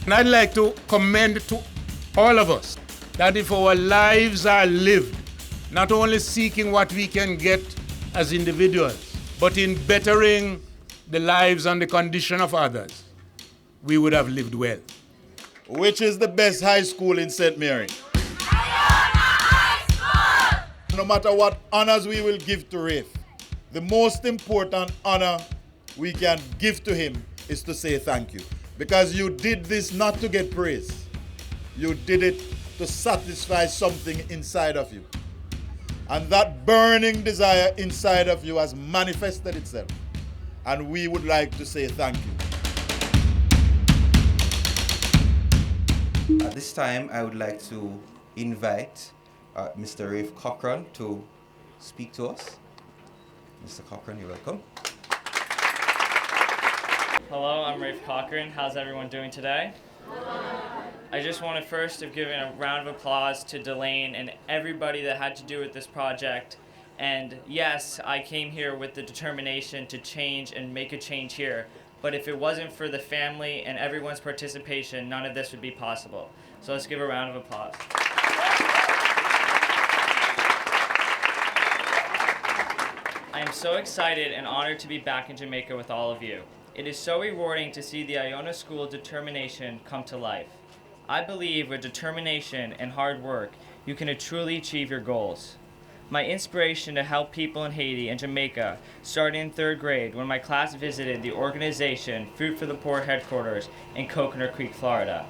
And I'd like to commend to all of us that if our lives are lived, not only seeking what we can get as individuals, but in bettering the lives and the condition of others, we would have lived well. Which is the best high school in St. Mary? No matter what honors we will give to Rafe, the most important honor we can give to him is to say thank you. Because you did this not to get praise. You did it to satisfy something inside of you. And that burning desire inside of you has manifested itself. And we would like to say thank you. At this time, I would like to invite Mr. Rafe Cochran to speak to us. Mr. Cochran, you're welcome. Hello, I'm Rafe Cochran. How's everyone doing today? I just want to first give a round of applause to Delane and everybody that had to do with this project. And yes, I came here with the determination to change and make a change here. But if it wasn't for the family and everyone's participation, none of this would be possible. So let's give a round of applause. I am so excited and honored to be back in Jamaica with all of you. It is so rewarding to see the Iona School determination come to life. I believe with determination and hard work, you can truly achieve your goals. My inspiration to help people in Haiti and Jamaica started in 3rd grade when my class visited the organization Food for the Poor headquarters in Coconut Creek, Florida.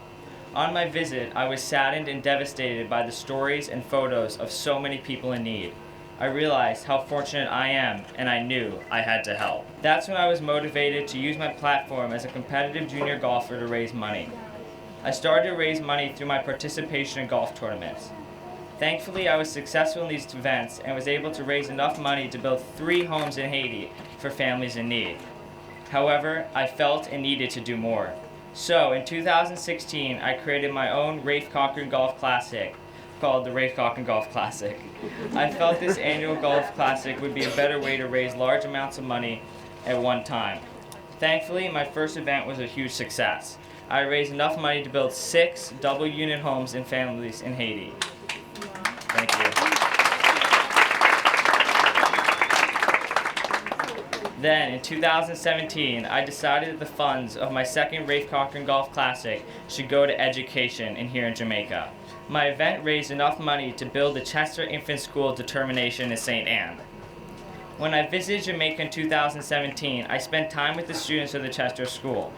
On my visit, I was saddened and devastated by the stories and photos of so many people in need. I realized how fortunate I am, and I knew I had to help. That's when I was motivated to use my platform as a competitive junior golfer to raise money. I started to raise money through my participation in golf tournaments. Thankfully, I was successful in these events and was able to raise enough money to build 3 homes in Haiti for families in need. However, I felt and needed to do more. So, in 2016, I created my own Rafe Cochran Golf Classic, called the Rafe Cochran Golf Classic. I felt this annual golf classic would be a better way to raise large amounts of money at one time. Thankfully, my first event was a huge success. I raised enough money to build 6 double-unit homes and families in Haiti. Thank you. Then, in 2017, I decided that the funds of my second Rafe Cochran Golf Classic should go to education here in Jamaica. My event raised enough money to build the Chester Infant School determination in St. Anne. When I visited Jamaica in 2017, I spent time with the students of the Chester School.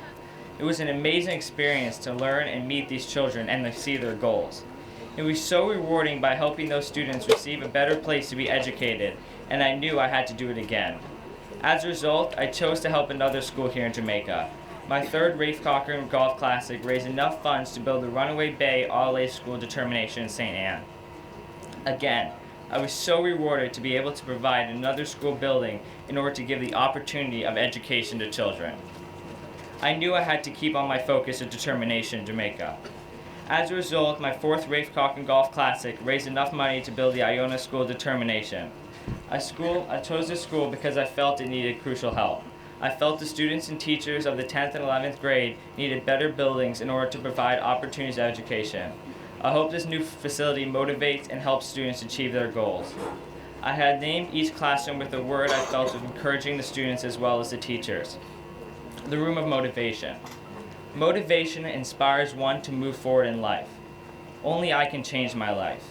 It was an amazing experience to learn and meet these children and to see their goals. It was so rewarding by helping those students receive a better place to be educated, and I knew I had to do it again. As a result, I chose to help another school here in Jamaica. My third Rafe Cochran Golf Classic raised enough funds to build the Runaway Bay All-A School determination in St. Anne. Again, I was so rewarded to be able to provide another school building in order to give the opportunity of education to children. I knew I had to keep on my focus of determination in Jamaica. As a result, my fourth Rafe Cochran Golf Classic raised enough money to build the Iona School determination. I chose this school because I felt it needed crucial help. I felt the students and teachers of the 10th and 11th grade needed better buildings in order to provide opportunities of education. I hope this new facility motivates and helps students achieve their goals. I had named each classroom with a word I felt was encouraging the students as well as the teachers. The room of motivation. Motivation inspires one to move forward in life. Only I can change my life.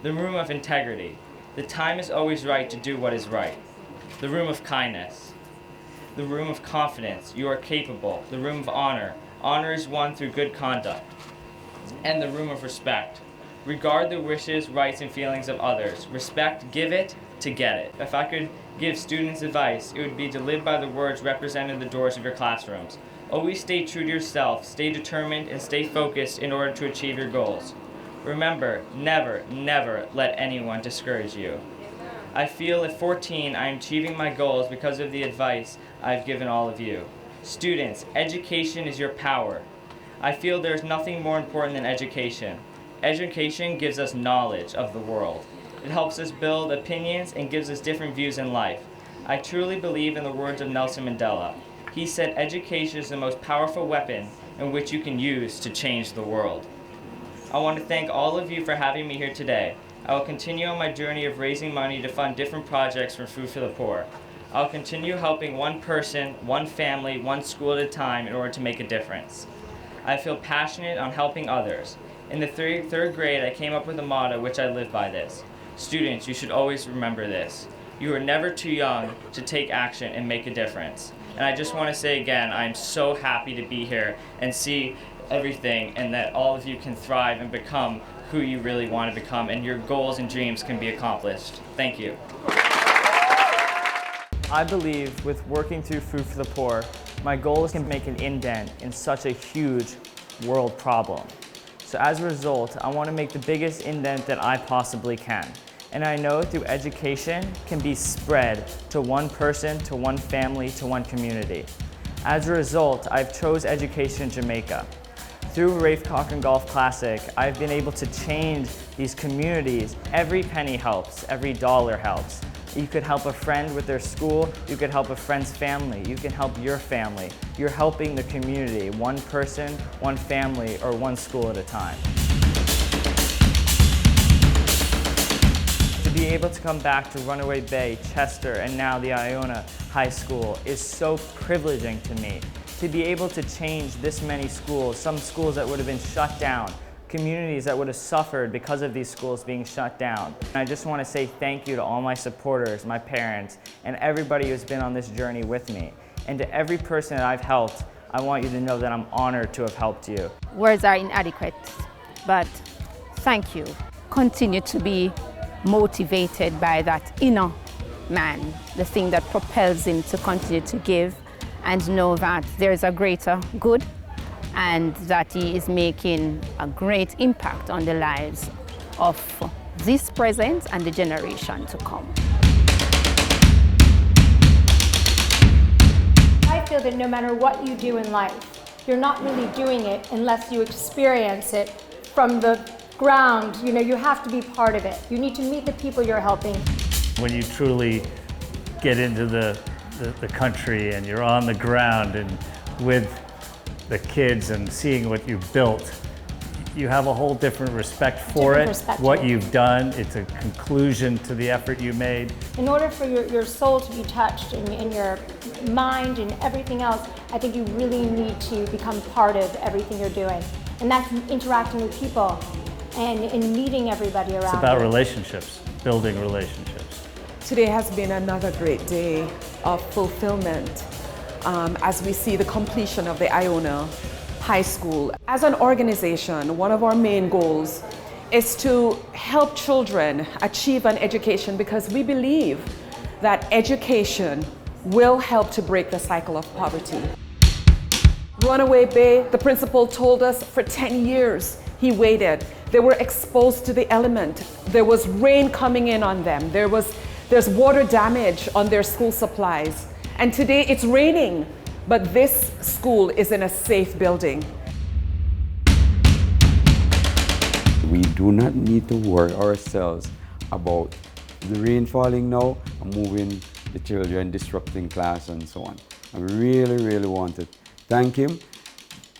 The room of integrity. The time is always right to do what is right. The room of kindness. The room of confidence. You are capable. The room of honor. Honor is won through good conduct. And the room of respect. Regard the wishes, rights, and feelings of others. Respect, give it to get it. If I could give students advice, it would be to live by the words represented in the doors of your classrooms. Always stay true to yourself, stay determined, and stay focused in order to achieve your goals. Remember, never, never let anyone discourage you. I feel at 14 I am achieving my goals because of the advice I've given all of you. Students, education is your power. I feel there is nothing more important than education. Education gives us knowledge of the world. It helps us build opinions and gives us different views in life. I truly believe in the words of Nelson Mandela. He said education is the most powerful weapon in which you can use to change the world. I want to thank all of you for having me here today. I will continue on my journey of raising money to fund different projects for Food for the Poor. I'll continue helping one person, one family, one school at a time in order to make a difference. I feel passionate on helping others. In the third grade, I came up with a motto which I live by this. Students, you should always remember this. You are never too young to take action and make a difference. And I just want to say again, I'm so happy to be here and see everything, and that all of you can thrive and become who you really want to become, and your goals and dreams can be accomplished. Thank you. I believe with working through Food for the Poor, my goal is to make an indent in such a huge world problem. So as a result, I want to make the biggest indent that I possibly can. And I know through education can be spread to one person, to one family, to one community. As a result, I've chose education in Jamaica. Through Rafe Cochran Golf Classic, I've been able to change these communities. Every penny helps, every dollar helps. You could help a friend with their school, you could help a friend's family, you can help your family. You're helping the community, one person, one family, or one school at a time. To be able to come back to Runaway Bay, Chester, and now the Iona High School is so privileging to me. To be able to change this many schools, some schools that would have been shut down, communities that would have suffered because of these schools being shut down. And I just want to say thank you to all my supporters, my parents, and everybody who's been on this journey with me. And to every person that I've helped, I want you to know that I'm honored to have helped you. Words are inadequate, but thank you. Continue to be motivated by that inner man, the thing that propels him to continue to give, and know that there's a greater good and that he is making a great impact on the lives of this present and the generation to come. I feel that no matter what you do in life, you're not really doing it unless you experience it from the ground. You know, you have to be part of it. You need to meet the people you're helping. When you truly get into the country and you're on the ground and with the kids and seeing what you've built, you have a whole different respect for it, what you've done. It's a conclusion to the effort you made. In order for your soul to be touched and your mind and everything else, I think you really need to become part of everything you're doing. And that's interacting with people and meeting everybody around. It's about you. relationships, building relationships. Today has been another great day of fulfillment as we see the completion of the Iona High School. As an organization, one of our main goals is to help children achieve an education because we believe that education will help to break the cycle of poverty. Runaway Bay, the principal told us for 10 years he waited. They were exposed to the element. There was rain coming in on them. There's water damage on their school supplies. And today it's raining, but this school is in a safe building. We do not need to worry ourselves about the rain falling now and moving the children, disrupting class and so on. I really, really want to thank him.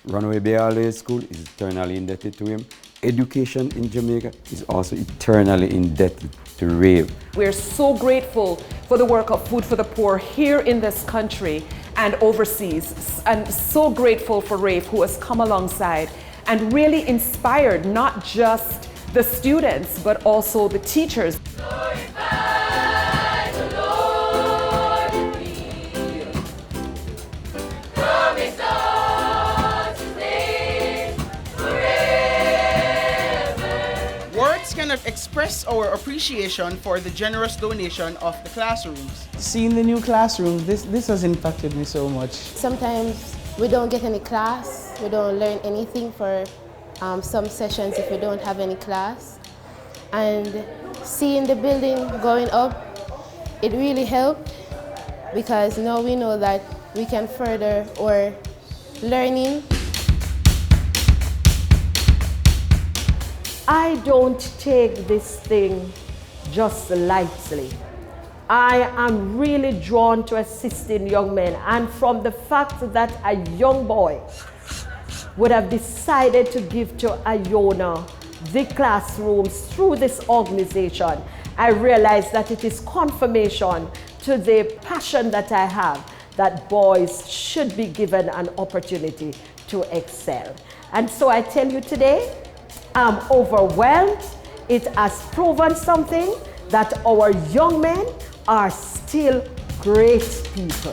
Runaway Bay All School is eternally indebted to him. Education in Jamaica is also eternally indebted to Rafe. We're so grateful for the work of Food for the Poor here in this country and overseas, and so grateful for Rafe, who has come alongside and really inspired not just the students but also the teachers. Cannot express our appreciation for the generous donation of the classrooms. Seeing the new classroom, this has impacted me so much. Sometimes we don't get any class, we don't learn anything for some sessions if we don't have any class. And seeing the building going up, it really helped because now we know that we can further our learning. I don't take this thing just lightly. I am really drawn to assisting young men, and from the fact that a young boy would have decided to give to Iona the classrooms through this organization, I realize that it is confirmation to the passion that I have that boys should be given an opportunity to excel. And so I tell you today, I'm overwhelmed. It has proven something, that our young men are still great people.